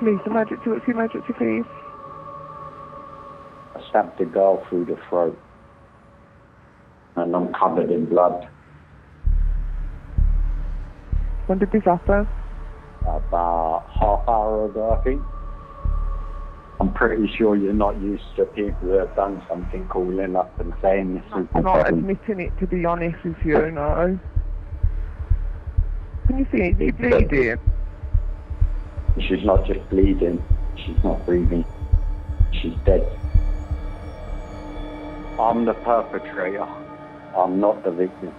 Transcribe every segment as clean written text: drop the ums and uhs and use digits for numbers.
Police, emergency, what's the emergency, please? I stabbed the girl through the throat. And I'm covered in blood. When did this happen? About half hour ago, I think. I'm pretty sure you're not used to people who have done something calling up and saying this is I'm not admitting it, to be honest with you, no. Can you see it bleeding? She's not just bleeding, she's not breathing. She's dead. I'm the perpetrator. I'm not the victim.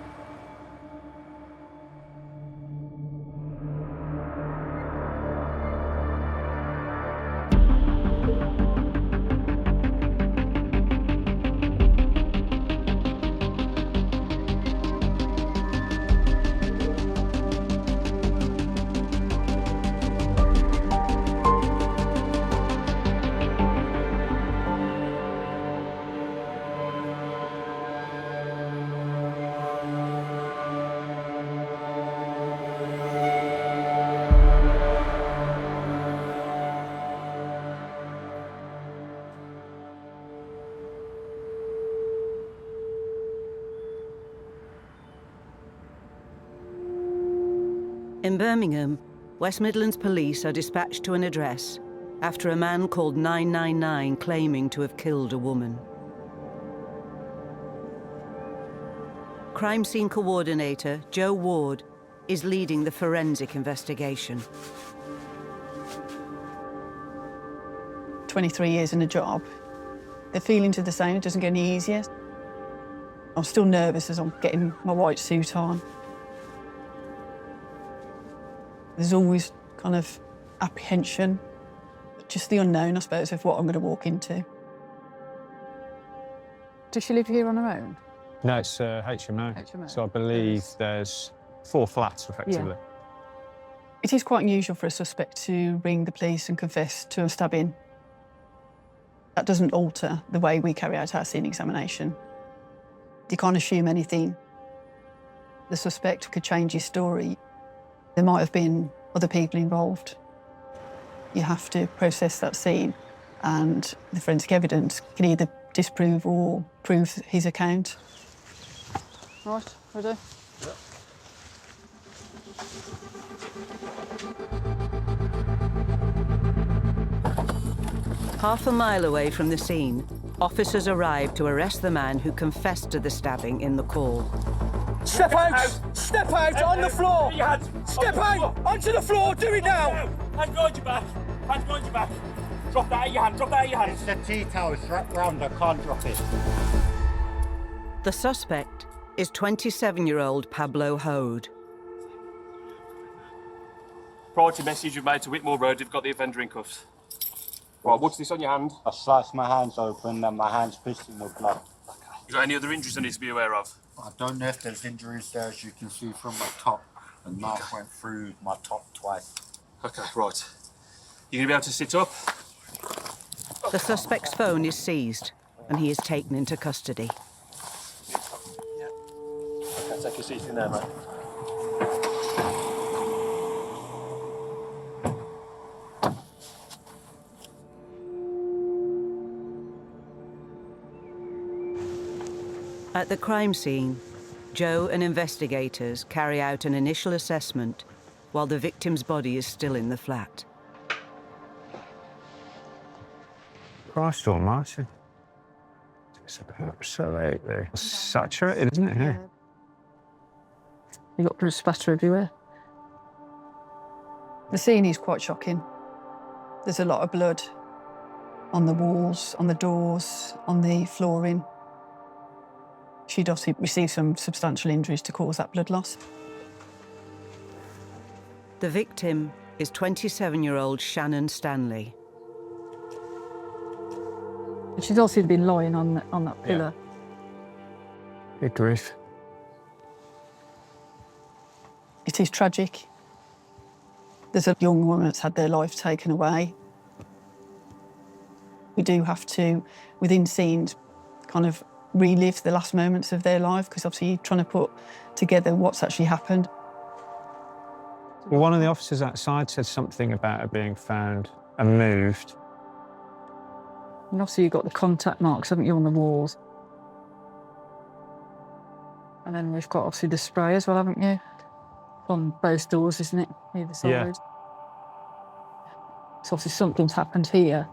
In Birmingham, West Midlands Police are dispatched to an address after a man called 999 claiming to have killed a woman. Crime scene coordinator Joe Ward is leading the forensic investigation. 23 years in a job. The feelings are the same, it doesn't get any easier. I'm still nervous as I'm getting my white suit on. There's always kind of apprehension, just the unknown, I suppose, of what I'm going to walk into. Does she live here on her own? No, it's HMO. HMO. So I believe there's 4 flats, effectively. Yeah. It is quite unusual for a suspect to ring the police and confess to a stabbing. That doesn't alter the way we carry out our scene examination. You can't assume anything. The suspect could change his story. There might have been other people involved. You have to process that scene, and the forensic evidence can either disprove or prove his account. Right, ready? Yep. Half a mile away from the scene, officers arrive to arrest the man who confessed to the stabbing in the call. Step out! Step out on the floor! Step out! Onto the floor! Do it now! Hands behind your back! Hands behind your back! Drop that out of your hand! Drop that out of your hand! It's the tea towel, it's wrapped round, I can't drop it. The suspect is 27-year-old Pablo Hode. Priority message you've made to Whitmore Road, you've got the offender in cuffs. Right, what's this on your hand? I sliced my hands open and my hands pissing with blood. You got any other injuries I need to be aware of? I don't know if there's injuries there, as you can see from my top. The knife went through my top twice. Okay, right. You gonna be able to sit up? The suspect's phone is seized and he is taken into custody. Yeah. Okay, take your seat in there, mate. At the crime scene, Joe and investigators carry out an initial assessment while the victim's body is still in the flat. Christ almighty. It's absolutely saturated, isn't it? Yeah. You got blood splatter everywhere. The scene is quite shocking. There's a lot of blood on the walls, on the doors, on the flooring. She'd obviously received some substantial injuries to cause that blood loss. The victim is 27-year-old Shannon Stanley. She's obviously been lying on that pillar. Yeah. Good grief. It is tragic. There's a young woman that's had their life taken away. We do have to, within scenes, kind of relive the last moments of their life, because obviously you're trying to put together what's actually happened. Well, one of the officers outside said something about her being found and moved. And obviously you've got the contact marks, haven't you, on the walls? And then we've got obviously the spray as well, haven't you? On both doors, isn't it? Either side. Yeah. So obviously something's happened here.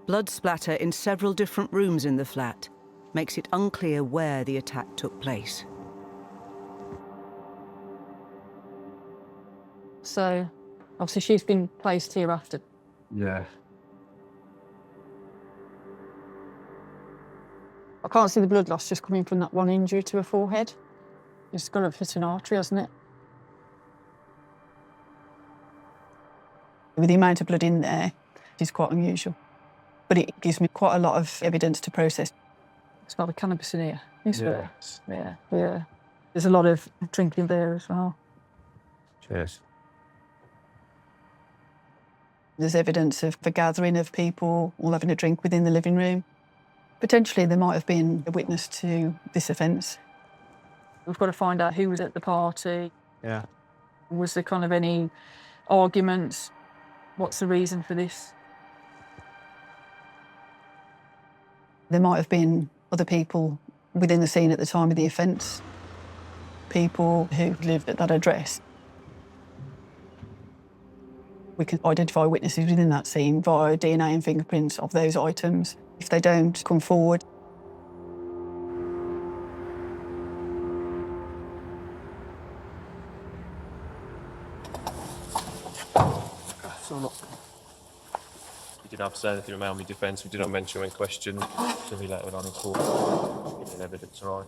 Blood splatter in several different rooms in the flat makes it unclear where the attack took place. So obviously she's been placed here after. Yeah. I can't see the blood loss just coming from that one injury to her forehead. It's got to hit an artery, hasn't it? With the amount of blood in there, it's quite unusual. But it gives me quite a lot of evidence to process. Smell the cannabis in here. Yeah. Yeah. There's a lot of drinking there as well. Cheers. There's evidence of the gathering of people all having a drink within the living room. Potentially there might have been a witness to this offence. We've got to find out who was at the party. Yeah. Was there kind of any arguments? What's the reason for this? There might have been other people within the scene at the time of the offence, people who lived at that address. We can identify witnesses within that scene via DNA and fingerprints of those items. If they don't come forward, So look, you didn't have to say anything around my defence. We did not mention you in question. So we later on in court. Giving evidence, right?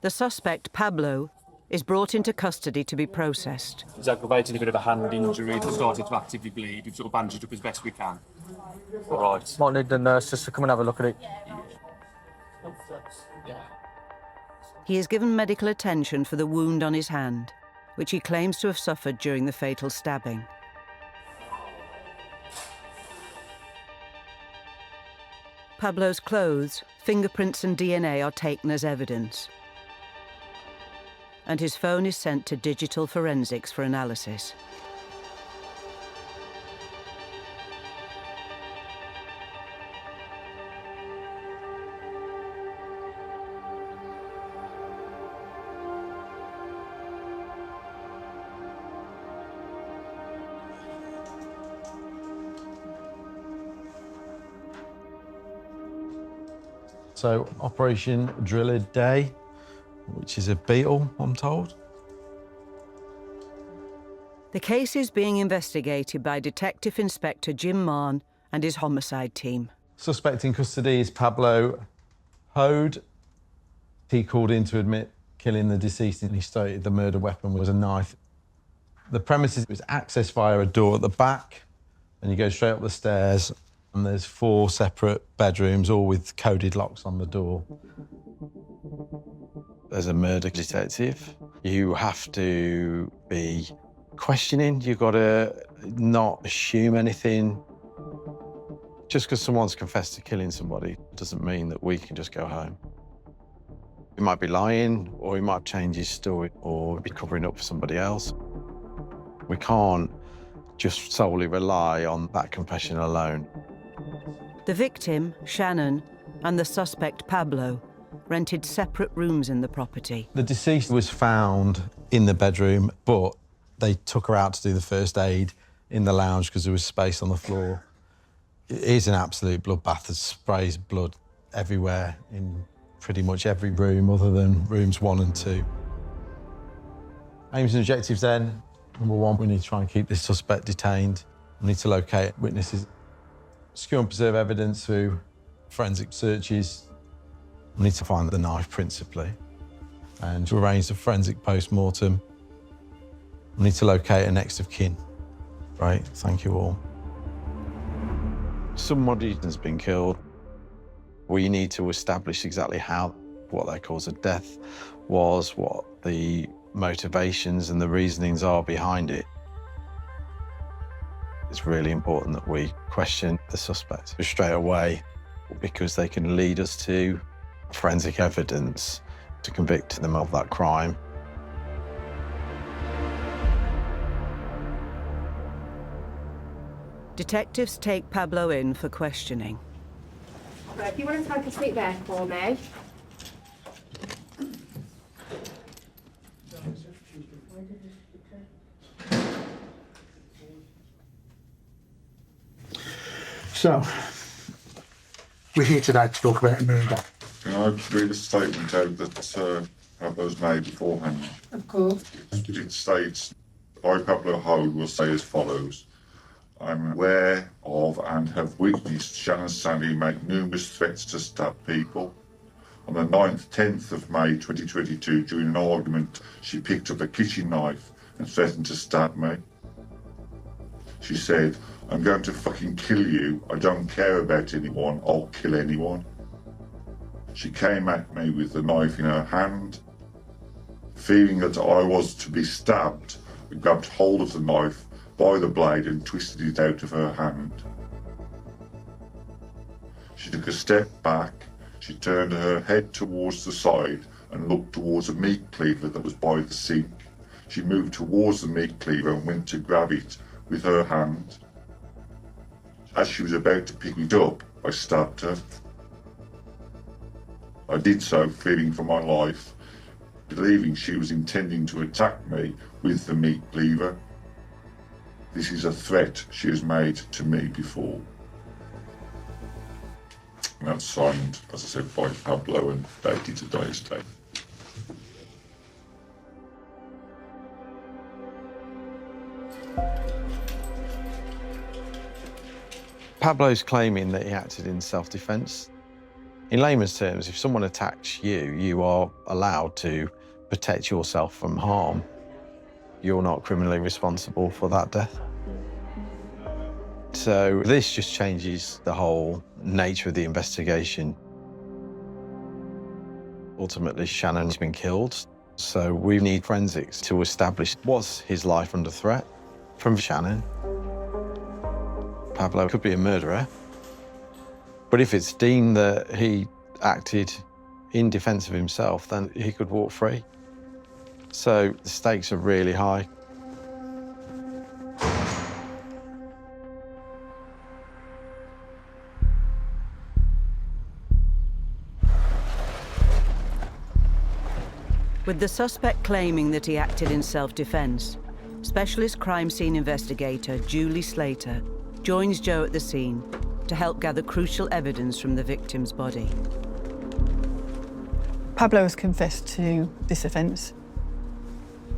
The suspect, Pablo, is brought into custody to be processed. He's aggravated a bit of a hand injury. He started to actively bleed. We've sort of bandaged up as best we can. All right. Might need the nurse just to come and have a look at it. He is given medical attention for the wound on his hand, which he claims to have suffered during the fatal stabbing. Pablo's clothes, fingerprints and DNA are taken as evidence, and his phone is sent to digital forensics for analysis. So, Operation Driller Day, which is a beetle, I'm told. The case is being investigated by Detective Inspector Jim Marn and his homicide team. Suspect in custody is Pablo Hode. He called in to admit killing the deceased and he stated the murder weapon was a knife. The premises was accessed via a door at the back, and you go straight up the stairs, and there's 4 separate bedrooms, all with coded locks on the door. As a murder detective, you have to be questioning. You've got to not assume anything. Just because someone's confessed to killing somebody doesn't mean that we can just go home. He might be lying, or he might change his story, or be covering up for somebody else. We can't just solely rely on that confession alone. The victim, Shannon, and the suspect, Pablo, rented separate rooms in the property. The deceased was found in the bedroom, but they took her out to do the first aid in the lounge because there was space on the floor. It is an absolute bloodbath. There's sprays blood everywhere in pretty much every room other than rooms 1 and 2. Aims and objectives then. Number 1, we need to try and keep this suspect detained. We need to locate witnesses, secure and preserve evidence through forensic searches. We need to find the knife principally and to arrange the forensic post-mortem. We need to locate a next of kin. Right, thank you all. Somebody has been killed. We need to establish exactly what their cause of death was, what the motivations and the reasonings are behind it. It's really important that we question the suspect straight away because they can lead us to forensic evidence to convict them of that crime. Detectives take Pablo in for questioning. Right, if you want to take a seat there for me. So, we're here today to talk about a murder. Can I read a statement out that Pablo's made beforehand? Of course. It states, I, Pablo Hode, will say as follows. I'm aware of and have witnessed Shannon Stanley make numerous threats to stab people. On the 10th of May 2022, during an argument, she picked up a kitchen knife and threatened to stab me. She said, I'm going to fucking kill you. I don't care about anyone. I'll kill anyone. She came at me with the knife in her hand. Feeling that I was to be stabbed, I grabbed hold of the knife by the blade and twisted it out of her hand. She took a step back. She turned her head towards the side and looked towards a meat cleaver that was by the sink. She moved towards the meat cleaver and went to grab it with her hand. As she was about to pick it up, I stabbed her. I did so fearing for my life, believing she was intending to attack me with the meat cleaver. This is a threat she has made to me before. And that's signed, as I said, by Pablo and dated today's date. Pablo's claiming that he acted in self-defense. In layman's terms, if someone attacks you, you are allowed to protect yourself from harm. You're not criminally responsible for that death. So this just changes the whole nature of the investigation. Ultimately, Shannon's been killed, so we need forensics to establish, was his life under threat from Shannon? Pablo could be a murderer, but if it's deemed that he acted in defence of himself, then he could walk free. So the stakes are really high. With the suspect claiming that he acted in self-defense, specialist crime scene investigator Julie Slater joins Joe at the scene to help gather crucial evidence from the victim's body. Pablo has confessed to this offence.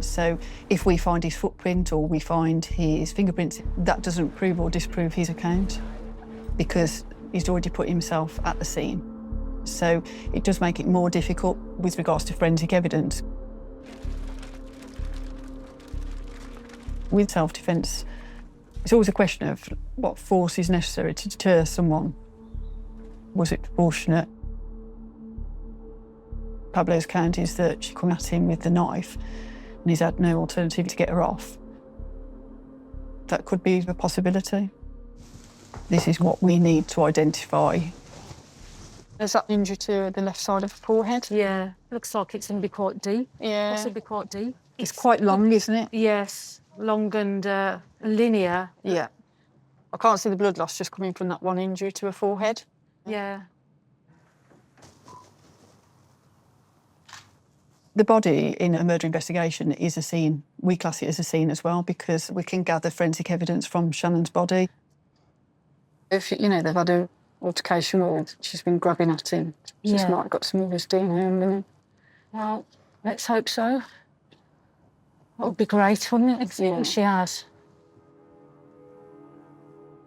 So if we find his footprint or we find his fingerprints, that doesn't prove or disprove his account because he's already put himself at the scene. So it does make it more difficult with regards to forensic evidence. With self-defence, it's always a question of what force is necessary to deter someone. Was it proportionate? Pablo's account is that she came at him with the knife and he's had no alternative to get her off. That could be a possibility. This is what we need to identify. There's that injury to the left side of the forehead. Yeah, looks like it's going to be quite deep. Yeah. Possibly quite deep. It's quite long, isn't it? Yes, long and linear. Yeah. I can't see the blood loss just coming from that one injury to her forehead. Yeah. The body in a murder investigation is a scene. We class it as a scene as well because we can gather forensic evidence from Shannon's body. If, you know, they've had an altercation or she's been grabbing at him, she's might have got some of his DNA on it. Well, let's hope so. That would be great, wouldn't it, if she has?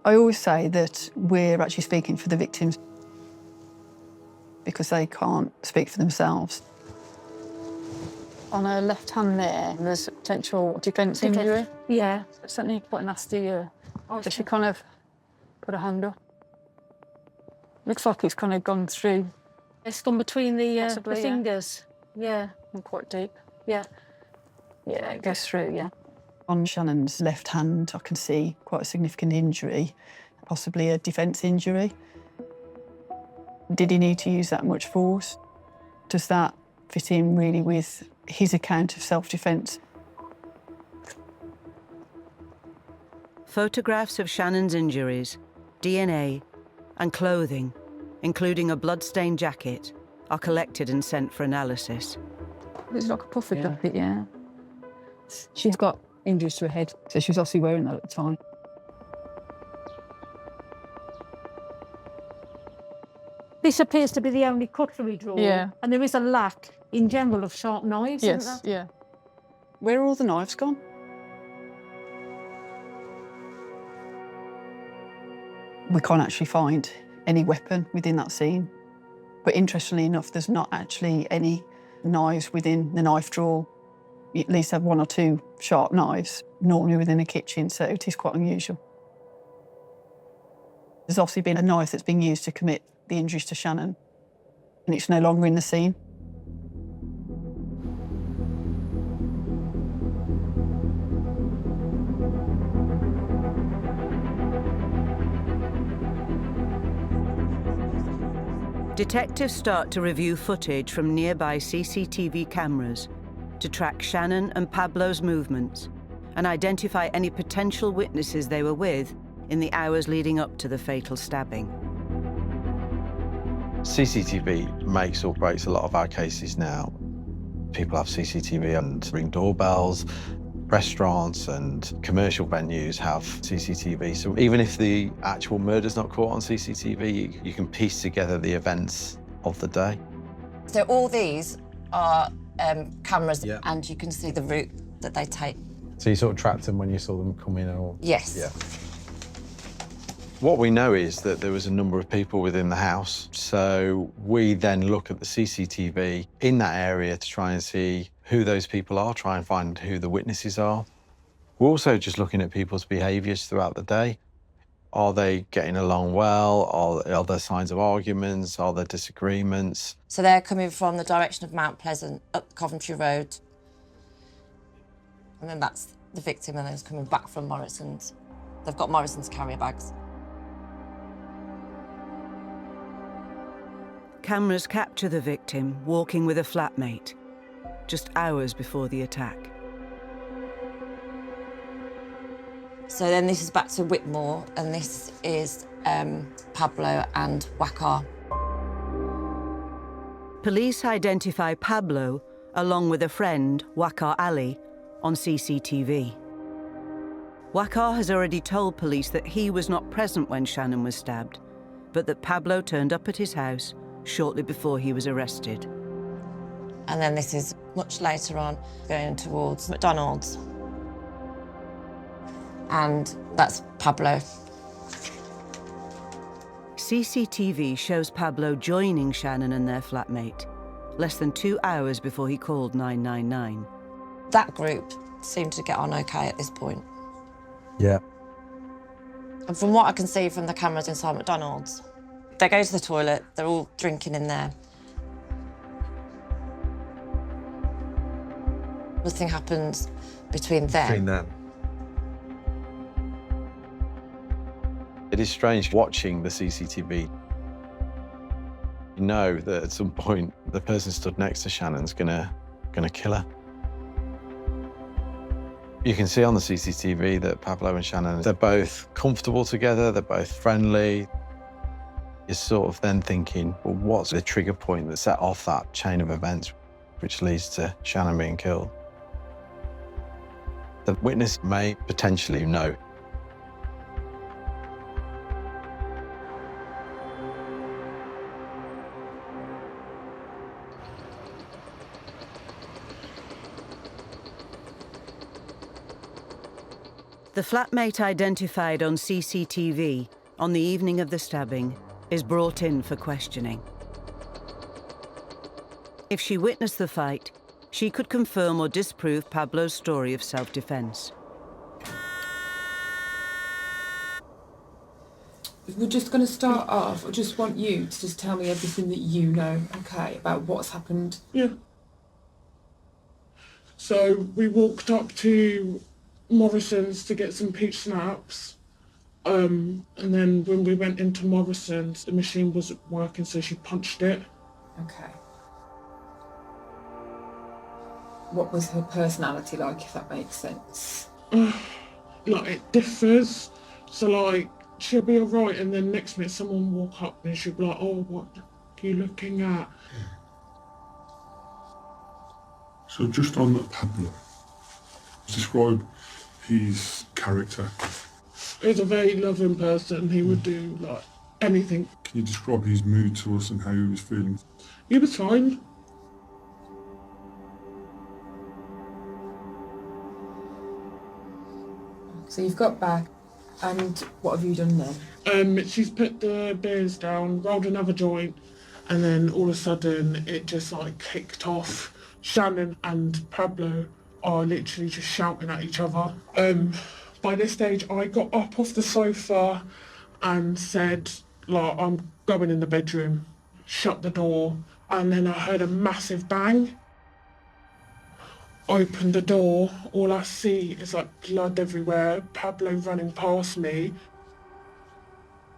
I always say that we're actually speaking for the victims because they can't speak for themselves. On her left hand there's a potential defence injury. Yeah. It's certainly quite nasty. So she kind of put her hand up. Looks like it's kind of gone through. It's gone between the Possibly, fingers. Yeah. And quite deep. Yeah. Yeah, it goes through, yeah. On Shannon's left hand, I can see quite a significant injury, possibly a defence injury. Did he need to use that much force? Does that fit in really with his account of self-defence? Photographs of Shannon's injuries, DNA, and clothing, including a blood-stained jacket, are collected and sent for analysis. It's like a puffer jacket, yeah. She's got injuries to her head, so she was obviously wearing that at the time. This appears to be the only cutlery drawer. Yeah. And there is a lack in general of sharp knives, isn't Yes, there? yeah. Where are all the knives gone? We can't actually find any weapon within that scene. But interestingly enough, there's not actually any knives within the knife drawer. You at least have one or two sharp knives, normally within a kitchen, so it is quite unusual. There's obviously been a knife that's been used to commit the injuries to Shannon, and it's no longer in the scene. Detectives start to review footage from nearby CCTV cameras to track Shannon and Pablo's movements and identify any potential witnesses they were with in the hours leading up to the fatal stabbing. CCTV makes or breaks a lot of our cases now. People have CCTV and ring doorbells. Restaurants and commercial venues have CCTV. So even if the actual murder's not caught on CCTV, you can piece together the events of the day. So all these are cameras, and you can see the route that they take. So you sort of tracked them when you saw them come in or? Yes. Yeah. What we know is that there was a number of people within the house, so we then look at the CCTV in that area to try and see who those people are, try and find who the witnesses are. We're also just looking at people's behaviours throughout the day. Are they getting along well? Are there signs of arguments? Are there disagreements? So they're coming from the direction of Mount Pleasant up Coventry Road. And then that's the victim, and then it's coming back from Morrison's. They've got Morrison's carrier bags. Cameras capture the victim walking with a flatmate, just hours before the attack. So then this is back to Whitmore, and this is Pablo and Wakar. Police identify Pablo, along with a friend, Wakar Ali, on CCTV. Wakar has already told police that he was not present when Shannon was stabbed, but that Pablo turned up at his house shortly before he was arrested. And then this is much later on, going towards McDonald's. And that's Pablo. CCTV shows Pablo joining Shannon and their flatmate, less than 2 hours before he called 999. That group seemed to get on okay at this point. Yeah. And from what I can see from the cameras inside McDonald's, they go to the toilet, they're all drinking in there. Nothing happens between them. It is strange watching the CCTV. You know that at some point the person stood next to Shannon's gonna kill her. You can see on the CCTV that Pablo and Shannon, they're both comfortable together, they're both friendly. You're sort of then thinking, well, what's the trigger point that set off that chain of events which leads to Shannon being killed? The witness may potentially know. The flatmate identified on CCTV on the evening of the stabbing is brought in for questioning. If she witnessed the fight, she could confirm or disprove Pablo's story of self-defense. We're just going to start off. I just want you to just tell me everything that you know, okay, about what's happened. Yeah. So we walked up to Morrison's to get some peach snaps. And then when we went into Morrison's, the machine wasn't working, so she punched it. Okay. What was her personality like, if that makes sense? like, it differs. So, like, she'll be alright, and then next minute someone will walk up and she'll be like, oh, what are you looking at? So just on Pablo, describe his character. He's a very loving person. He would do, like, anything. Can you describe his mood to us and how he was feeling? He was fine. So you've got back, and what have you done then? She's put the beers down, rolled another joint, and then all of a sudden it just like kicked off. Shannon and Pablo are literally just shouting at each other. By this stage, I got up off the sofa and said, like, I'm going in the bedroom, shut the door, and then I heard a massive bang. Opened the door, all I see is like blood everywhere, Pablo running past me.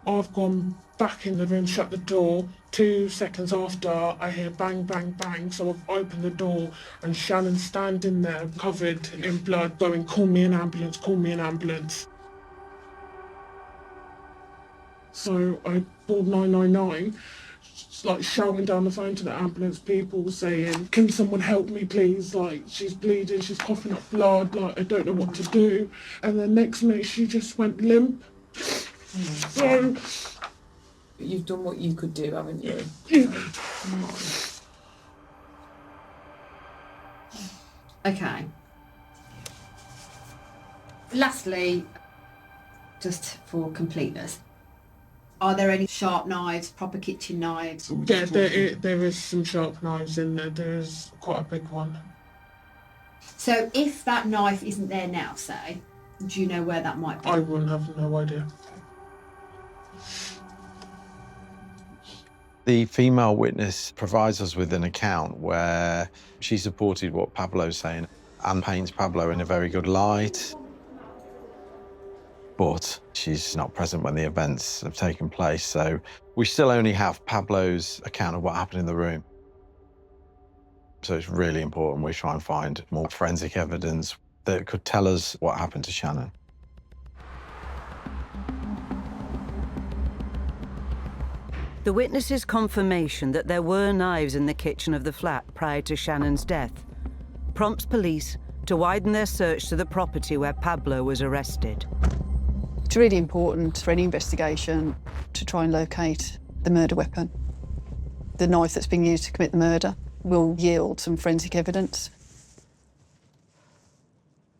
I've gone back in the room, shut the door. 2 seconds after, I hear bang, bang, bang. So I've opened the door and Shannon's standing there, covered in blood, going, call me an ambulance, call me an ambulance. So I called 999, like shouting down the phone to the ambulance people saying, can someone help me please? Like, she's bleeding, she's coughing up blood, like, I don't know what to do. And then next minute she just went limp. So you've done what you could do, haven't you? Yeah. Okay. Lastly, just for completeness, are there any sharp knives, proper kitchen knives? Yeah, there is some sharp knives in there. There is quite a big one. So if that knife isn't there now, say, do you know where that might be? I wouldn't have no idea. The female witness provides us with an account where she supported what Pablo's saying and paints Pablo in a very good light. But she's not present when the events have taken place, so we still only have Pablo's account of what happened in the room. So it's really important we try and find more forensic evidence that could tell us what happened to Shannon. The witness's confirmation that there were knives in the kitchen of the flat prior to Shannon's death prompts police to widen their search to the property where Pablo was arrested. It's really important for any investigation to try and locate the murder weapon. The knife that's been used to commit the murder will yield some forensic evidence.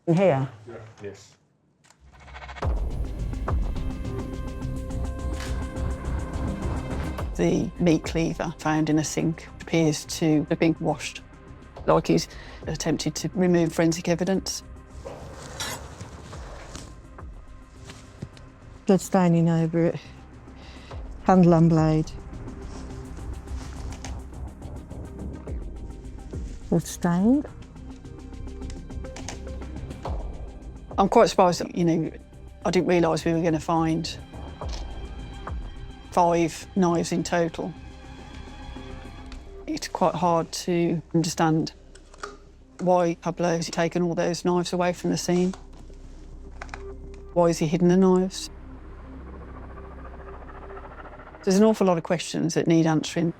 Here? Yeah. Yes. The meat cleaver found in a sink appears to have been washed, like he's attempted to remove forensic evidence. Blood staining over it. Handle and blade. Blood stained. I'm quite surprised that, I didn't realise we were going to find 5 knives in total. It's quite hard to understand why Pablo's taken all those knives away from the scene. Why has he hidden the knives? There's an awful lot of questions that need answering.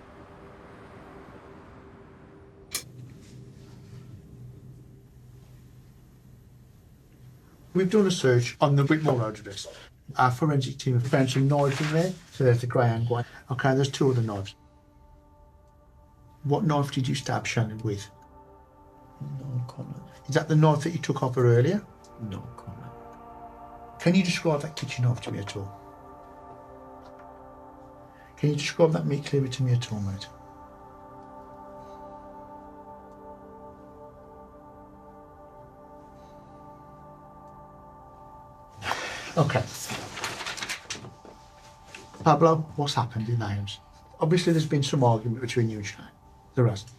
We've done a search on the Whitmore Road address. Our forensic team have found some knives in there. So there's the grey and white. OK, there's 2 other knives. What knife did you stab Shannon with? No comment. Is that the knife that you took off her earlier? No comment. Can you describe that kitchen knife to me at all? Can you describe that meat cleaver to me at all, mate? OK. Pablo, what's happened in the house? Obviously, there's been some argument between you and Shannon. There hasn't.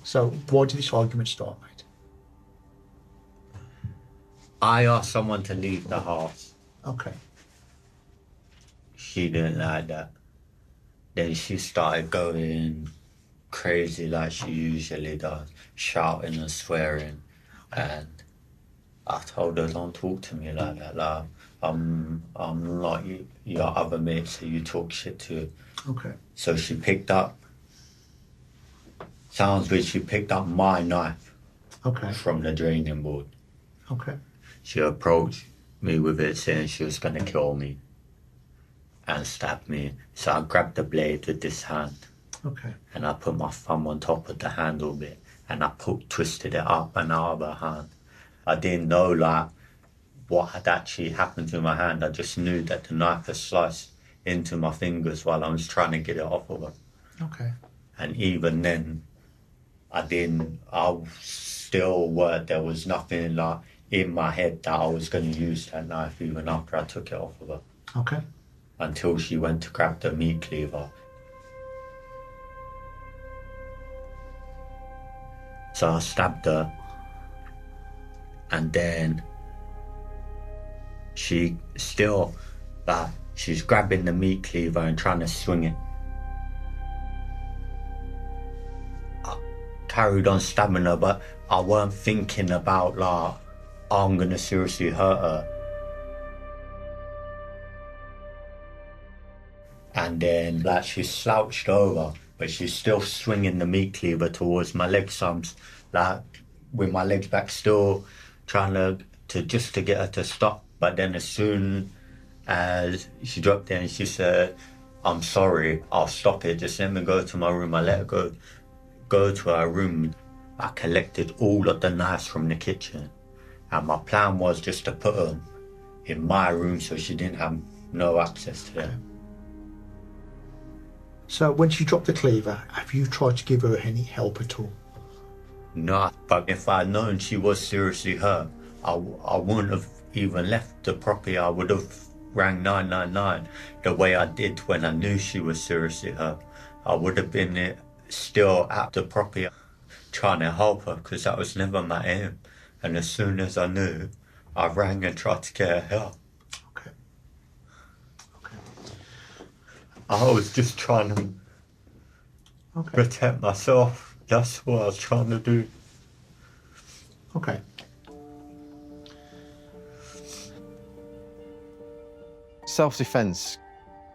So, why did this argument start, mate? I asked someone to leave the house. OK. She didn't like that. Then she started going crazy like she usually does, shouting and swearing. And I told her, don't talk to me like that. Like, I'm not your other mates that you talk shit to. Okay. So she picked up, sounds weird, she picked up my knife. Okay. From the draining board. Okay. She approached me with it saying she was going to kill me and stab me. So I grabbed the blade with this hand. Okay. And I put my thumb on top of the handle bit and I twisted it up and out of her hand. I didn't know like what had actually happened to my hand. I just knew that the knife had sliced into my fingers while I was trying to get it off of her. Okay. And even then, there was nothing like in my head that I was going to use that knife even after I took it off of her. Okay. Until she went to grab the meat cleaver. So I stabbed her, and then she still, she's grabbing the meat cleaver and trying to swing it. I carried on stabbing her, but I weren't thinking about like, I'm gonna seriously hurt her. And then she slouched over, but she's still swinging the meat cleaver towards my legs. So I'm with my legs back, still trying to get her to stop. But then as soon as she dropped in, she said, "I'm sorry, I'll stop it. Just let me go to my room." I let her go to her room. I collected all of the knives from the kitchen, and my plan was just to put them in my room so she didn't have no access to them. So when she dropped the cleaver, have you tried to give her any help at all? No, but if I'd known she was seriously hurt, I wouldn't have even left the property. I would have rang 999 the way I did when I knew she was seriously hurt. I would have been still at the property trying to help her, because that was never my aim. And as soon as I knew, I rang and tried to get her help. Okay. I was just trying to protect myself. That's what I was trying to do. Okay. Self-defense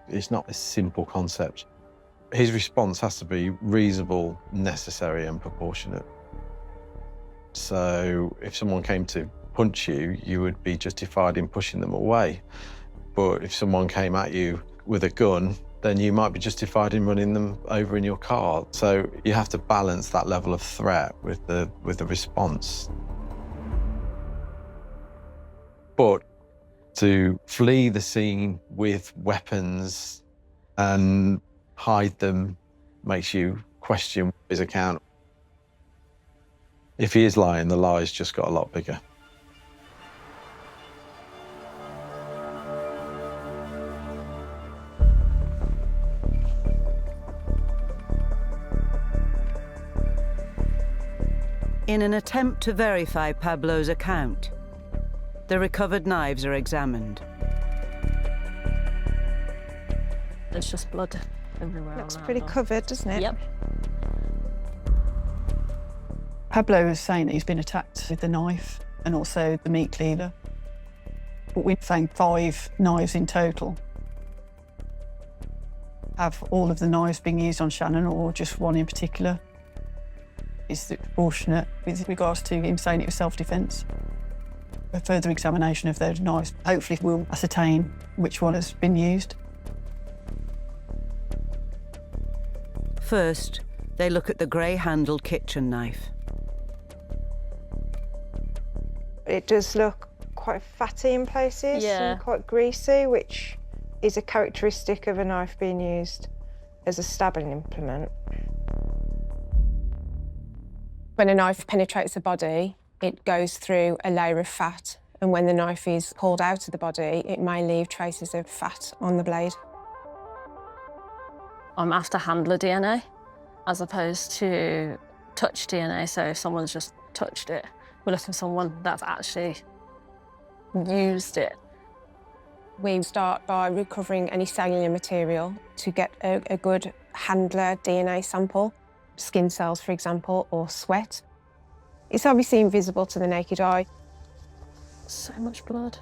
is not a simple concept. His response has to be reasonable, necessary, and proportionate. So if someone came to punch you, you would be justified in pushing them away. But if someone came at you with a gun, then you might be justified in running them over in your car. So you have to balance that level of threat with the response. But to flee the scene with weapons and hide them makes you question his account. If he is lying, the lie's just got a lot bigger. In an attempt to verify Pablo's account, the recovered knives are examined. There's just blood everywhere. Looks pretty covered, doesn't it? Yep. Pablo is saying that he's been attacked with the knife and also the meat cleaver. But we found 5 knives in total. Have all of the knives being used on Shannon or just one in particular? Is it proportionate with regards to him saying it was self-defence? A further examination of those knives hopefully will ascertain which one has been used. First, they look at the grey-handled kitchen knife. It does look quite fatty in places and quite greasy, which is a characteristic of a knife being used as a stabbing implement. When a knife penetrates the body, it goes through a layer of fat, and when the knife is pulled out of the body, it may leave traces of fat on the blade. I'm after handler DNA as opposed to touch DNA, so if someone's just touched it, we're looking for someone that's actually used it. We start by recovering any cellular material to get a good handler DNA sample, skin cells, for example, or sweat. It's obviously invisible to the naked eye. So much blood.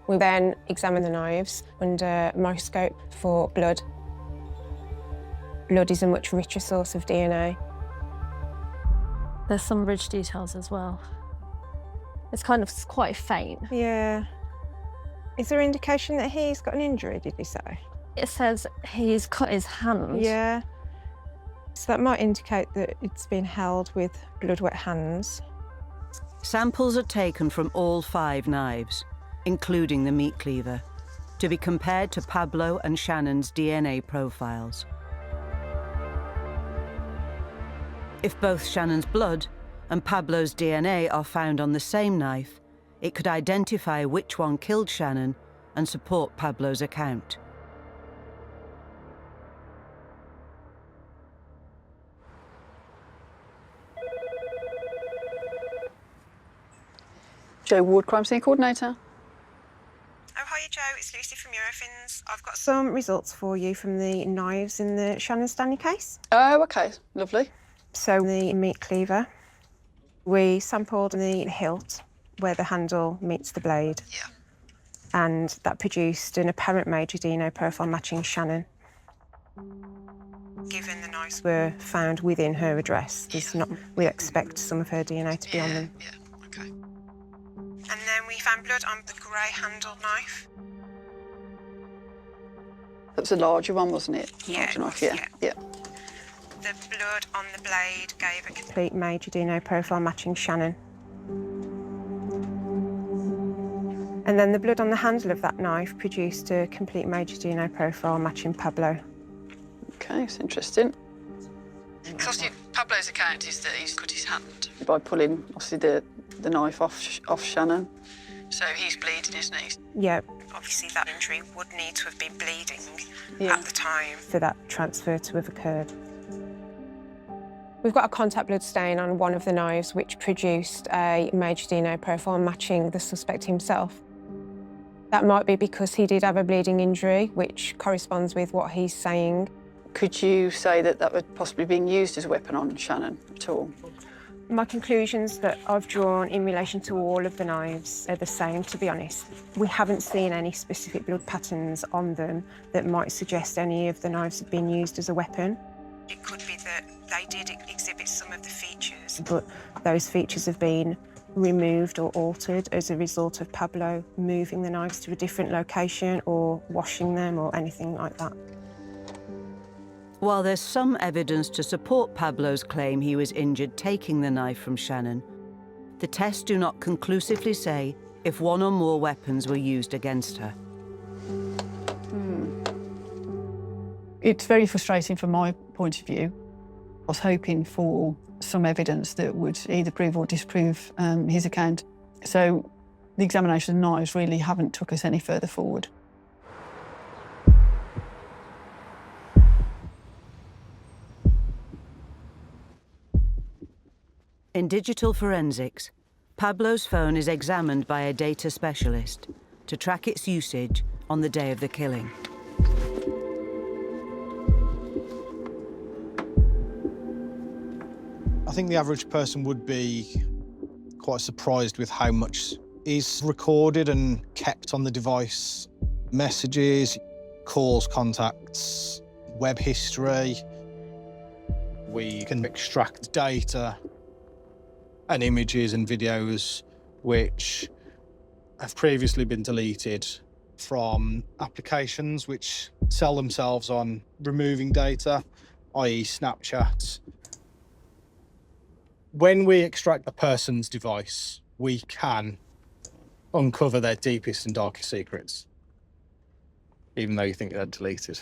We then examine the knives under a microscope for blood. Blood is a much richer source of DNA. There's some ridge details as well. It's kind of quite faint. Yeah. Is there indication that he's got an injury, did he say? It says he's cut his hand. Yeah. So that might indicate that it's been held with blood-wet hands. Samples are taken from all 5 knives, including the meat cleaver, to be compared to Pablo and Shannon's DNA profiles. If both Shannon's blood and Pablo's DNA are found on the same knife, it could identify which one killed Shannon and support Pablo's account. Joe Ward, Crime Scene Coordinator. Oh, hiya, Joe. It's Lucy from Eurofins. I've got some results for you from the knives in the Shannon Stanley case. Oh, OK. Lovely. So the meat cleaver, we sampled the hilt where the handle meets the blade. Yeah. And that produced an apparent major DNA profile matching Shannon. Given the knives were found within her address, we'd expect some of her DNA to be on them. Yeah, OK. And then we found blood on the grey-handled knife. That was a larger one, wasn't it? Yeah, larger knife, yeah. The blood on the blade gave a Complete major DNA profile matching Shannon. And then the blood on the handle of that knife produced a complete major DNA profile matching Pablo. OK, it's interesting. Because Pablo's account is that he's cut his hand. By pulling, obviously, the knife off Shannon. So he's bleeding, isn't he? Yeah. Obviously that injury would need to have been bleeding Yeah. at the time. For that transfer to have occurred. We've got a contact blood stain on one of the knives which produced a major DNA profile matching the suspect himself. That might be because he did have a bleeding injury, which corresponds with what he's saying. Could you say that that would possibly being used as a weapon on Shannon at all? My conclusions that I've drawn in relation to all of the knives are the same, to be honest. We haven't seen any specific blood patterns on them that might suggest any of the knives have been used as a weapon. It could be that they did exhibit some of the features. But those features have been removed or altered as a result of Pablo moving the knives to a different location or washing them or anything like that. While there's some evidence to support Pablo's claim he was injured taking the knife from Shannon, the tests do not conclusively say if one or more weapons were used against her. It's very frustrating from my point of view. I was hoping for some evidence that would either prove or disprove his account. So the examination of the knives really haven't took us any further forward. In digital forensics, Pablo's phone is examined by a data specialist to track its usage on the day of the killing. I think the average person would be quite surprised with how much is recorded and kept on the device. Messages, calls, contacts, web history. We can extract data and images and videos which have previously been deleted from applications which sell themselves on removing data, i.e. Snapchat. When we extract a person's device, we can uncover their deepest and darkest secrets, even though you think they're deleted.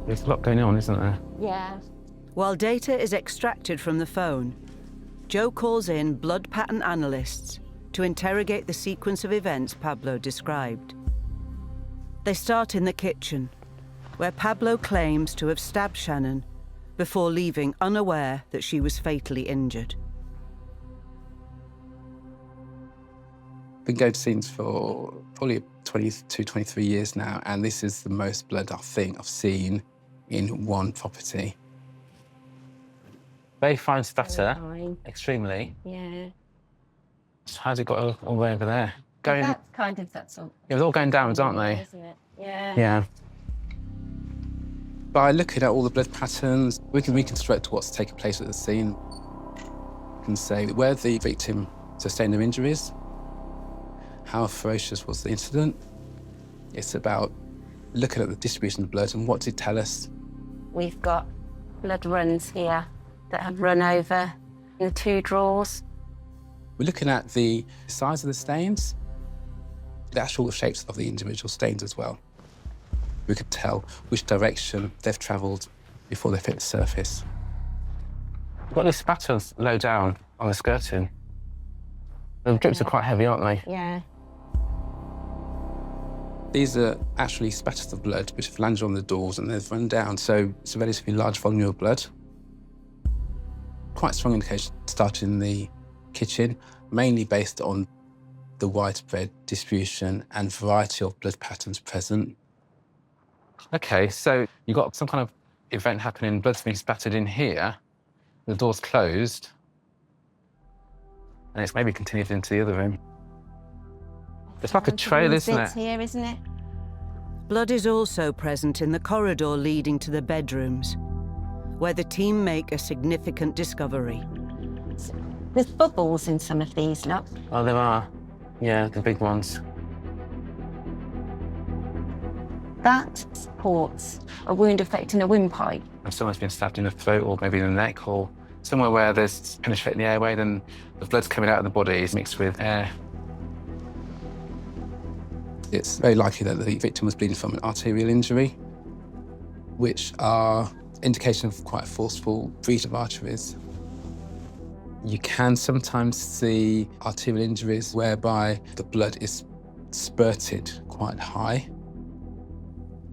There's a lot going on, isn't there? Yeah. While data is extracted from the phone, Joe calls in blood pattern analysts to interrogate the sequence of events Pablo described. They start in the kitchen, where Pablo claims to have stabbed Shannon before leaving unaware that she was fatally injured. Been going to scenes for probably 22, 23 years now, and this is the most blood I think I've seen in one property. Very fine spatter, extremely. Yeah. So how's it got all the way over there? That's all. Yeah, they're all going downwards, aren't they? Isn't it? Yeah. Yeah. By looking at all the blood patterns, we can reconstruct what's taken place at the scene and say where the victim sustained her injuries, how ferocious was the incident. It's about looking at the distribution of blood and what did it tell us. We've got blood runs here that have run over in the 2 drawers. We're looking at the size of the stains, the actual shapes of the individual stains as well. We could tell which direction they've travelled before they hit the surface. We've got this spatter low down on the skirting. The drips are quite heavy, aren't they? Yeah. These are actually spatters of blood which have landed on the doors and they've run down, so it's a relatively large volume of blood. Quite strong indication started in the kitchen, mainly based on the widespread distribution and variety of blood patterns present. OK, so you've got some kind of event happening, blood's being spattered in here, the door's closed, and it's maybe continued into the other room. It's like a trail, isn't it? Here, isn't it? Blood is also present in the corridor leading to the bedrooms, where the team make a significant discovery. There's bubbles in some of these, look. Oh, there are. Yeah, the big ones. That supports a wound affecting a windpipe. If someone's been stabbed in the throat or maybe in the neck or somewhere where there's penetrating the airway, then the blood's coming out of the body is mixed with air. It's very likely that the victim was bleeding from an arterial injury, which are indication of quite forceful breach of arteries. You can sometimes see arterial injuries whereby the blood is spurted quite high.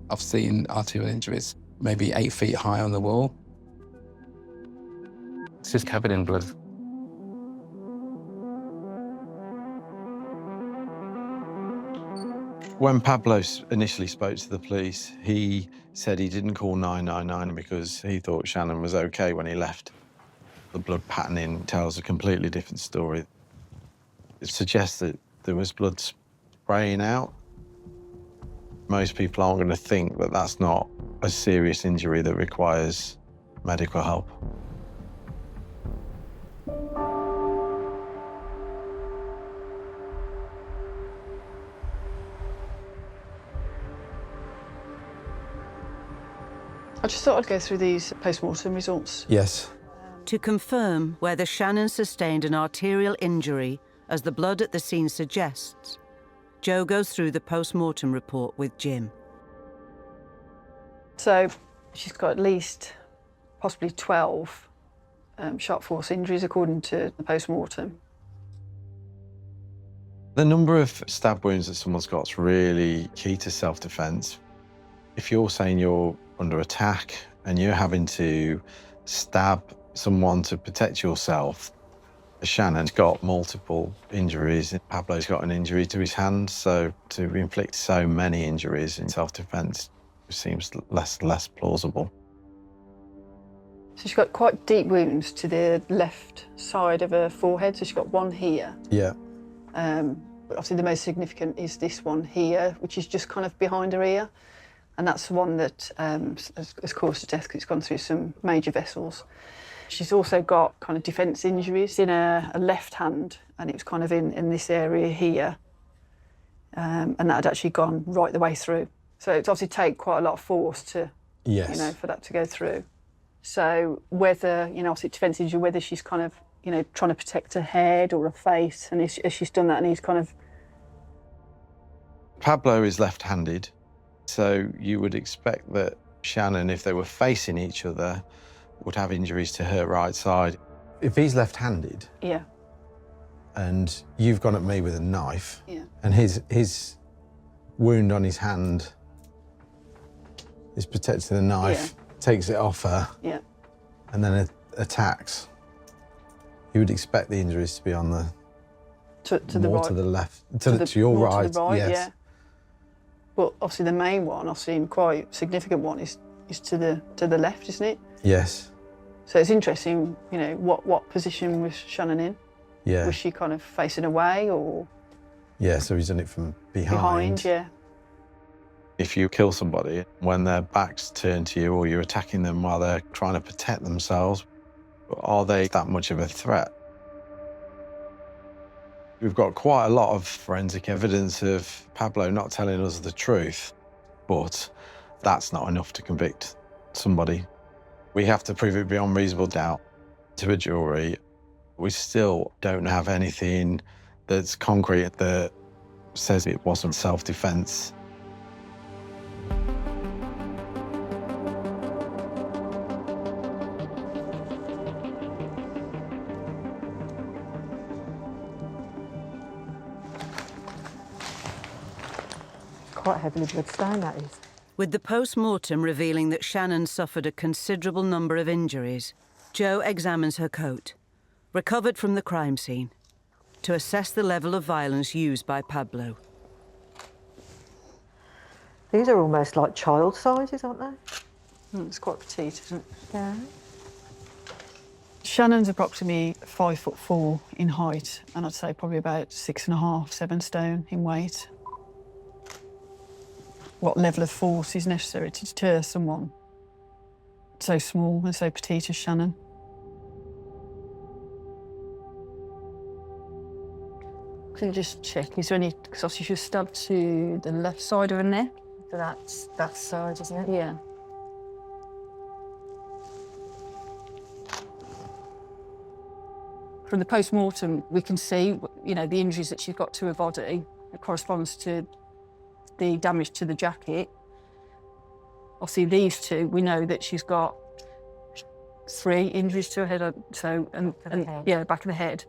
I've seen arterial injuries maybe 8 feet high on the wall. It's just covered in blood. When Pablo initially spoke to the police, he said he didn't call 999 because he thought Shannon was OK when he left. The blood patterning tells a completely different story. It suggests that there was blood spraying out. Most people aren't going to think that that's not a serious injury that requires medical help. I just thought I'd go through these post-mortem results. Yes. To confirm whether Shannon sustained an arterial injury, as the blood at the scene suggests, Joe goes through the post-mortem report with Jim. So she's got at least possibly 12 sharp force injuries according to the post-mortem. The number of stab wounds that someone's got is really key to self-defense. If you're saying you're under attack and you're having to stab someone to protect yourself, Shannon's got multiple injuries. Pablo's got an injury to his hand, so to inflict so many injuries in self-defense seems less plausible. So she's got quite deep wounds to the left side of her forehead, so she's got one here. Yeah. But obviously the most significant is this one here, which is just kind of behind her ear. And that's the one that has caused her death because it's gone through some major vessels. She's also got kind of defence injuries in her left hand, and it was kind of in this area here. And that had actually gone right the way through. So it's obviously take quite a lot of force to, yes, you know, for that to go through. So whether, you know, obviously defence injury, whether she's kind of, you know, trying to protect her head or her face, and as she's done that, and he's kind of... Pablo is left-handed, so you would expect that Shannon, if they were facing each other, would have injuries to her right side. If he's left-handed, yeah, and you've gone at me with a knife, yeah, and his wound on his hand is protecting the knife, takes it off her, yeah, and then attacks, you would expect the injuries to be on the To the more right. to the left, to your more right. To the right, yes. yeah. But obviously the main one, I've seen quite significant one, is to the left, isn't it? Yes. So it's interesting, you know, what position was Shannon in? Yeah. Was she kind of facing away or? Yeah, so he's done it from behind. Behind, yeah. If you kill somebody when their back's turned to you or you're attacking them while they're trying to protect themselves, are they that much of a threat? We've got quite a lot of forensic evidence of Pablo not telling us the truth, but that's not enough to convict somebody. We have to prove it beyond reasonable doubt to a jury. We still don't have anything that's concrete that says it wasn't self-defense. Quite heavily bloodstained, that is. With the post-mortem revealing that Shannon suffered a considerable number of injuries, Joe examines her coat, recovered from the crime scene, to assess the level of violence used by Pablo. These are almost like child sizes, aren't they? It's quite petite, isn't it? Yeah. Shannon's approximately 5'4" in height, and I'd say probably about 6.5, 7 stone in weight. What level of force is necessary to deter someone so small and so petite as Shannon? Can you just check, is there any, because obviously she was stabbed to the left side of her neck? So that's that side, isn't it? Yeah. From the post-mortem, we can see, you know, the injuries that she's got to her body. It corresponds to the damage to the jacket. Obviously, these two, we know that she's got 3 injuries to her head, so and yeah, back of the head.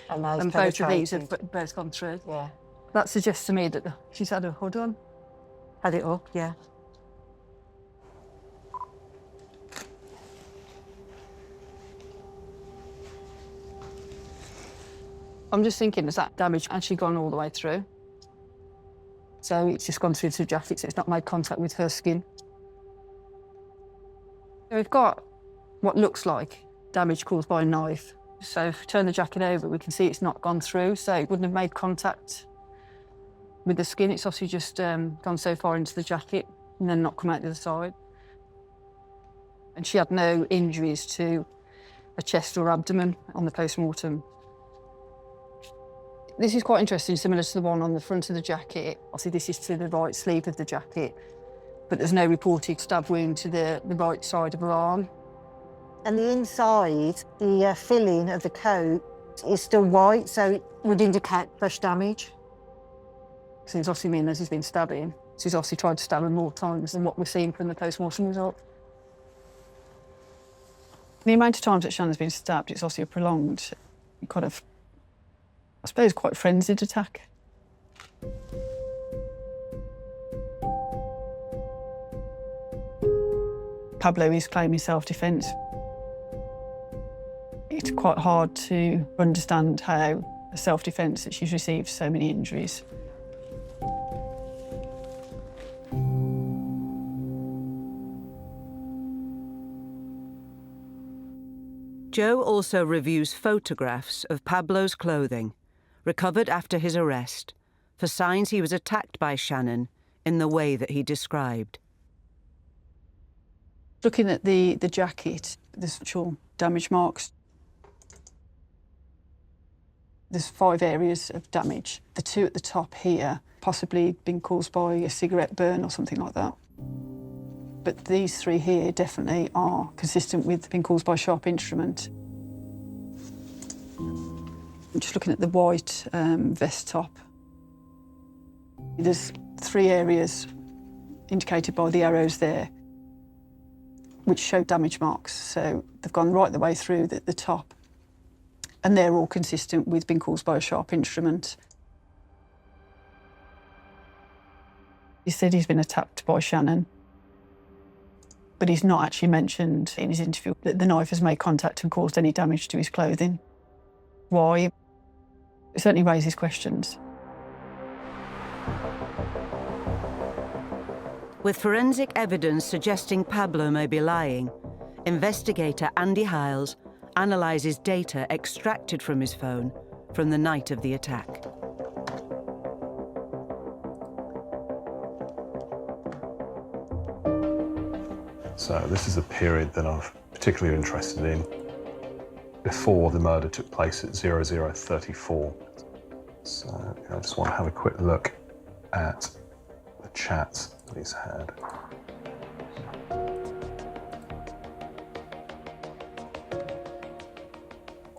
And both of these have both gone through. Yeah. That suggests to me that she's had her hood on. Had it up, yeah. I'm just thinking, has that damage actually gone all the way through? So it's just gone through to the jacket, so it's not made contact with her skin. So we've got what looks like damage caused by a knife. So if we turn the jacket over, we can see it's not gone through, so it wouldn't have made contact with the skin. It's obviously just gone so far into the jacket and then not come out the other side. And she had no injuries to her chest or abdomen on the post-mortem. This is quite interesting, similar to the one on the front of the jacket. Obviously, this is to the right sleeve of the jacket, but there's no reported stab wound to the right side of her arm. And the inside, the filling of the coat is still white, so it would indicate fresh damage. So it's obviously mean as he's been stabbing. So he's obviously tried to stab her more times than what we're seeing from the post-mortem result. The amount of times that Shannon's been stabbed, it's obviously a prolonged, kind of, I suppose, quite frenzied attack. Pablo is claiming self-defence. It's quite hard to understand how a self-defence that she's received so many injuries. Joe also reviews photographs of Pablo's clothing, recovered after his arrest, for signs he was attacked by Shannon in the way that he described. Looking at the jacket, there's actual damage marks. There's 5 areas of damage. The 2 at the top here, possibly been caused by a cigarette burn or something like that. But these 3 here definitely are consistent with being caused by a sharp instrument. I'm just looking at the white vest top. There's 3 areas indicated by the arrows there, which show damage marks. So they've gone right the way through the top. And they're all consistent with being caused by a sharp instrument. He said he's been attacked by Shannon, but he's not actually mentioned in his interview that the knife has made contact and caused any damage to his clothing. Why? It certainly raises questions. With forensic evidence suggesting Pablo may be lying, investigator Andy Hiles analyses data extracted from his phone from the night of the attack. So this is a period that I'm particularly interested in before the murder took place at 0034. So I just want to have a quick look at the chats that he's had.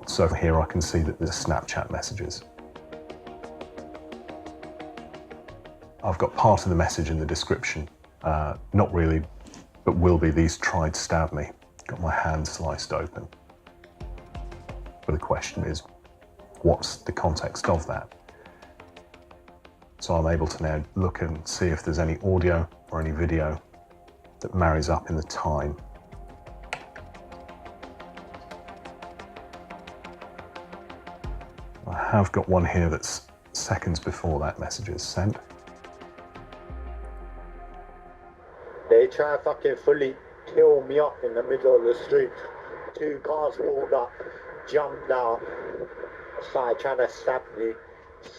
So here I can see that there's Snapchat messages. I've got part of the message in the description, not really, but will be, these tried to stab me. Got my hand sliced open. But the question is, what's the context of that? So I'm able to now look and see if there's any audio or any video that marries up in the time. I have got one here that's seconds before that message is sent. They try to fucking fully kill me up in the middle of the street. 2 cars pulled up, jumped out, started trying to stab me,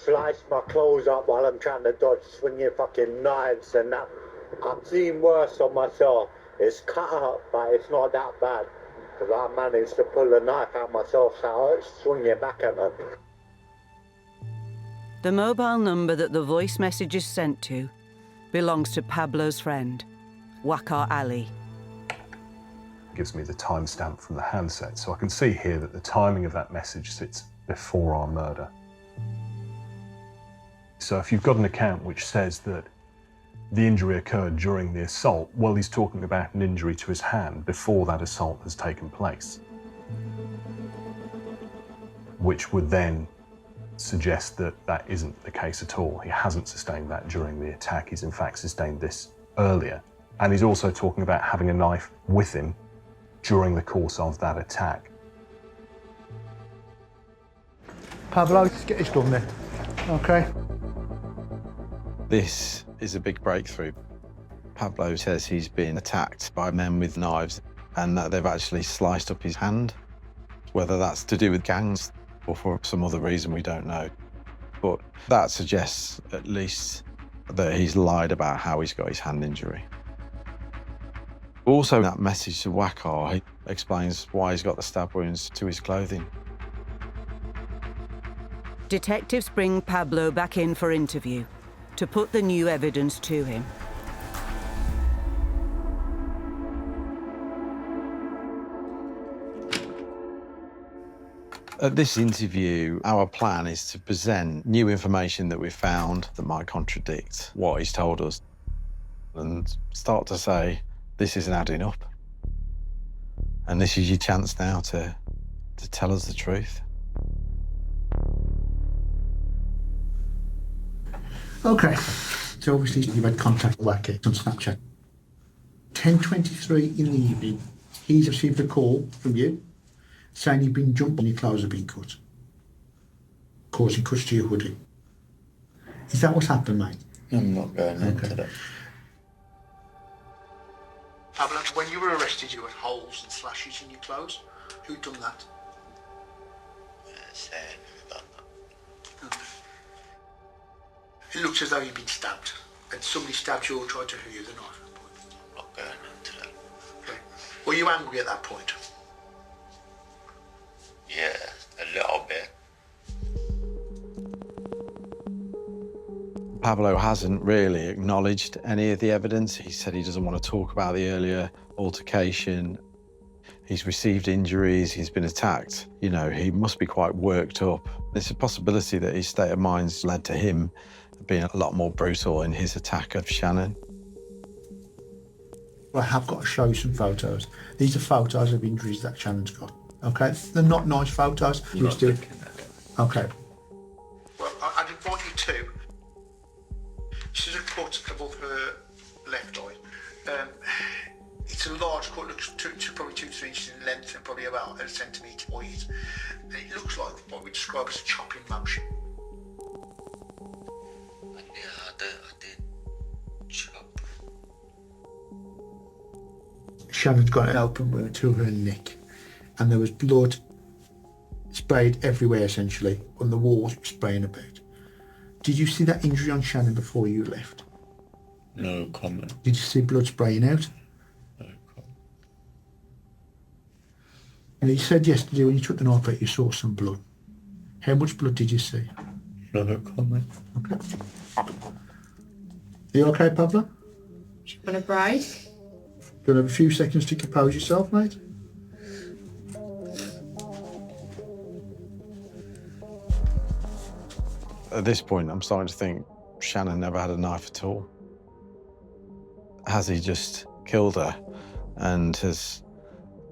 sliced my clothes up while I'm trying to dodge, swinging fucking knives and that. I'm seeing worse on myself. It's cut up, but it's not that bad. Because I managed to pull a knife out myself, so I was swinging back at them. The mobile number that the voice message is sent to belongs to Pablo's friend, Wakar Ali. Gives me the timestamp from the handset, so I can see here that the timing of that message sits before our murder. So if you've got an account which says that the injury occurred during the assault, well, he's talking about an injury to his hand before that assault has taken place, which would then suggest that that isn't the case at all. He hasn't sustained that during the attack. He's in fact sustained this earlier. And he's also talking about having a knife with him during the course of that attack. Pablo, let's get this done then. Okay. This is a big breakthrough. Pablo says he's been attacked by men with knives and that they've actually sliced up his hand. Whether that's to do with gangs or for some other reason, we don't know. But that suggests at least that he's lied about how he's got his hand injury. Also, that message to Wakar, he explains why he's got the stab wounds to his clothing. Detectives bring Pablo back in for interview to put the new evidence to him. At this interview, our plan is to present new information that we've found that might contradict what he's told us and start to say, this isn't adding up. And this is your chance now to tell us the truth. Okay, so obviously you've had contact with Wacky on Snapchat. 10:23 in the evening, he's received a call from you saying you've been jumped and your clothes have been cut, causing cuts to your hoodie. Is that what's happened, mate? I'm not going into that. Pablo, when you were arrested, you had holes and slashes in your clothes. Who'd done that? It looks as though you've been stabbed, and somebody stabbed you or tried to hurt you with a knife. I'm not going into that. Okay. Were you angry at that point? Yeah, a little bit. Pablo hasn't really acknowledged any of the evidence. He said he doesn't want to talk about the earlier altercation. He's received injuries, he's been attacked. You know, he must be quite worked up. There's a possibility that his state of mind's led to him being a lot more brutal in his attack of Shannon. I have got to show you some photos. These are photos of injuries that Shannon's got. Okay, they're not nice photos. Okay. Well, I'd invite you to. She's a cut above her left eye. It's a large cut, looks probably 2 to 3 inches in length and probably about a centimetre wide. And it looks like what we describe as a chopping motion. Shannon's got an open wound to her neck, and there was blood sprayed everywhere, essentially, on the walls, it was spraying about. Did you see that injury on Shannon before you left? No comment. Did you see blood spraying out? No comment. Now, you said yesterday when you took the knife out you saw some blood. How much blood did you see? No comment. Okay. Are you okay, Pablo? Want a break? Do you have a few seconds to compose yourself, mate? At this point, I'm starting to think Shannon never had a knife at all. Has he just killed her and has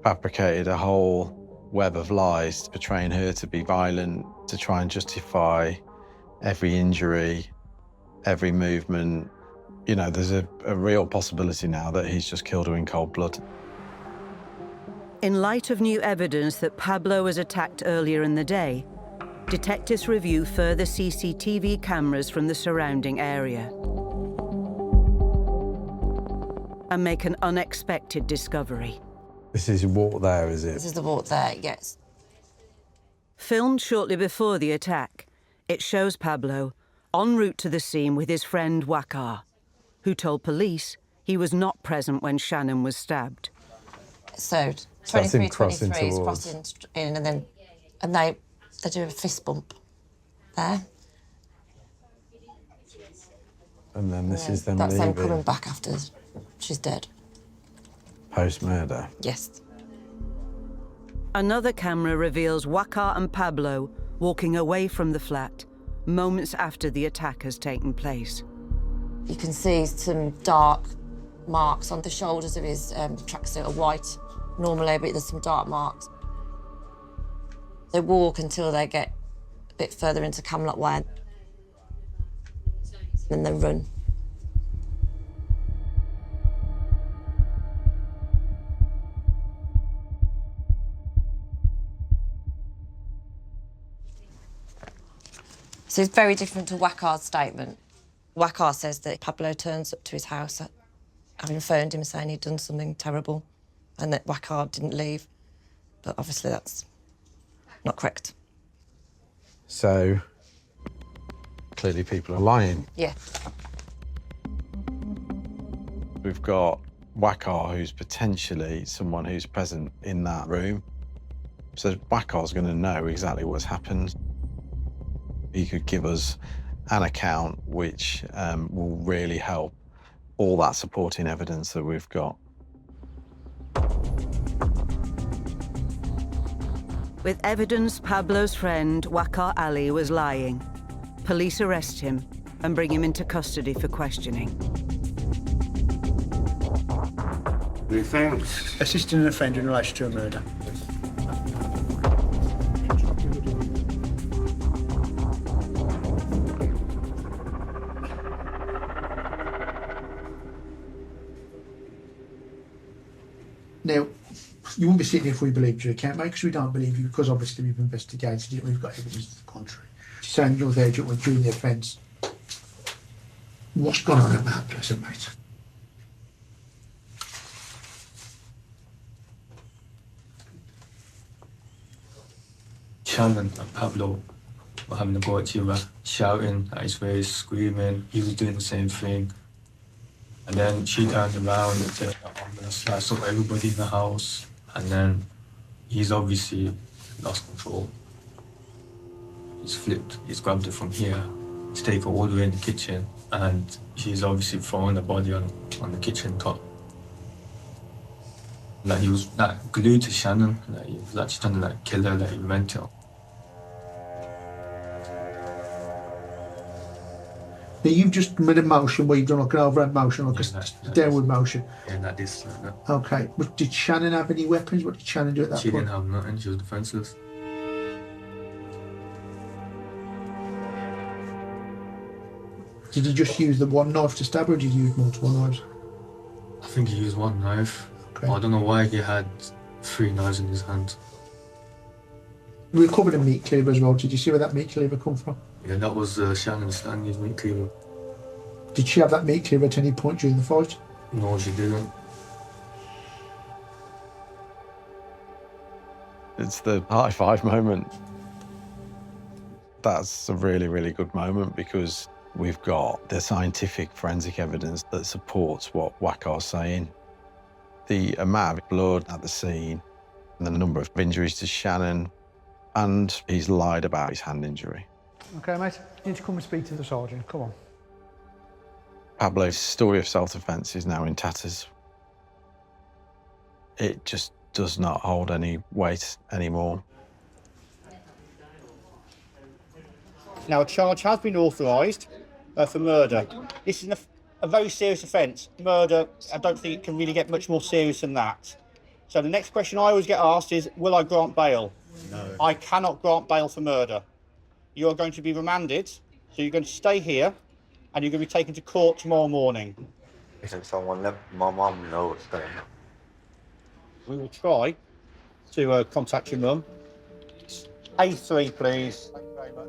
fabricated a whole web of lies, portraying her to be violent, to try and justify every injury, every movement? You know, there's a real possibility now that he's just killed her in cold blood. In light of new evidence that Pablo was attacked earlier in the day, detectives review further CCTV cameras from the surrounding area and make an unexpected discovery. This is walk there, is it? This is the walk there, yes. Filmed shortly before the attack, it shows Pablo en route to the scene with his friend Wakar, who told police he was not present when Shannon was stabbed. So, that's him 23, crossing 23 is towards. crossing in, and they do a fist bump there. And then this is them That's leaving. them coming back after she's dead. Post-murder. Yes. Another camera reveals Wakar and Pablo walking away from the flat moments after the attack has taken place. You can see some dark marks on the shoulders of his tracksuit, are white normally, but there's some dark marks. They walk until they get a bit further into Camelot Way, and then they run. So it's very different to Wakar's statement. Wakar says that Pablo turns up to his house having phoned him saying he'd done something terrible and that Wakar didn't leave. But obviously that's not correct. So, clearly people are lying. Yeah. We've got Wakar, who's potentially someone who's present in that room. So Wakar's going to know exactly what's happened. He could give us an account which will really help all that supporting evidence that we've got. With evidence Pablo's friend Wakar Ali was lying, police arrest him and bring him into custody for questioning. Assisting an offender in relation to a murder. Now, you won't be sitting here if we believed your account, mate, because we don't believe you, because obviously we've investigated it, we've got evidence to the contrary. You're saying you're there during the offence. What's gone on at that present, mate? Shannon and Pablo were having a go at each other, shouting at his face, screaming. He was doing the same thing. And then she turned around and said, I'm going to slice up everybody in the house. And then he's obviously lost control. He's flipped, he's grabbed her from here, he's taken her all the way in the kitchen, and she's obviously throwing the body on the kitchen top. Like he was like glued to Shannon, like he was actually trying to like kill her, like he meant to. Now, you've just made a motion where you've done like an overhead motion, like a downward motion. Yeah, like this, like that. Okay, but did Shannon have any weapons? What did Shannon do at that She point? didn't have nothing, she was defenseless. Did he just use the one knife to stab her, or did he use multiple knives? I think he used one knife. Okay. I don't know why he had 3 knives in his hand. We recovered a meat cleaver as well. Did you see where that meat cleaver come from? Yeah, that was Shannon Stanley's meat cleaver. Did she have that meat cleaver at any point during the fight? No, she didn't. It's the high five moment. That's a really, really good moment because we've got the scientific forensic evidence that supports what Wakar's saying. The amount of blood at the scene, and the number of injuries to Shannon, and he's lied about his hand injury. Okay, mate. You need to come and speak to the sergeant. Come on. Pablo's story of self-defense is now in tatters. It just does not hold any weight anymore. Now, a charge has been authorised for murder. This is a very serious offence. Murder, I don't think it can really get much more serious than that. So the next question I always get asked is, will I grant bail? No. I cannot grant bail for murder. You are going to be remanded, so you're going to stay here, and you're going to be taken to court tomorrow morning. Isn't someone let my mum know what's going on? We will try to contact your mum. A3, please. Thank you very much.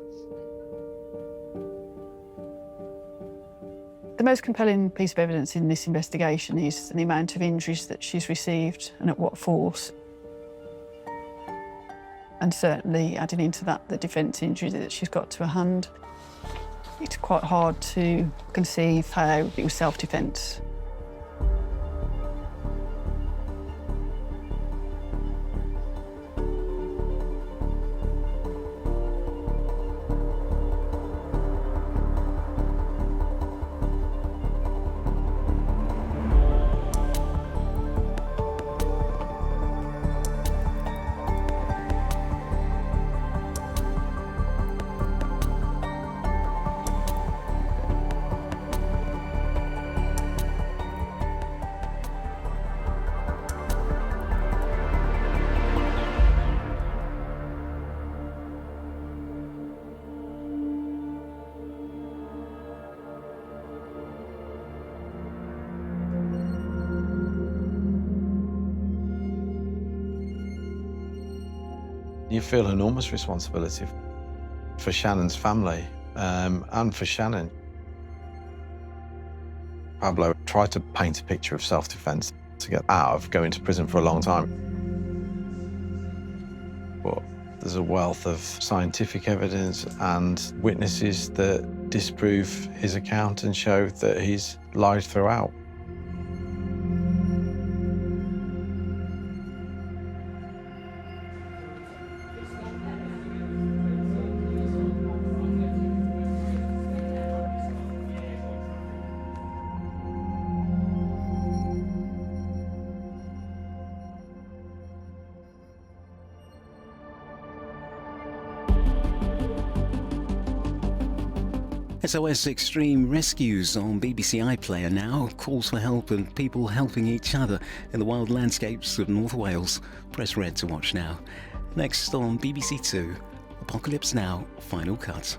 The most compelling piece of evidence in this investigation is the amount of injuries that she's received and at what force. And certainly adding into that the defence injury that she's got to her hand. It's quite hard to conceive how it was self-defence. You feel enormous responsibility for Shannon's family and for Shannon. Pablo tried to paint a picture of self-defense to get out of going to prison for a long time. But there's a wealth of scientific evidence and witnesses that disprove his account and show that he's lied throughout. SOS Extreme Rescues on BBC iPlayer now. Calls for help and people helping each other in the wild landscapes of North Wales. Press red to watch now. Next on BBC Two, Apocalypse Now, Final Cut.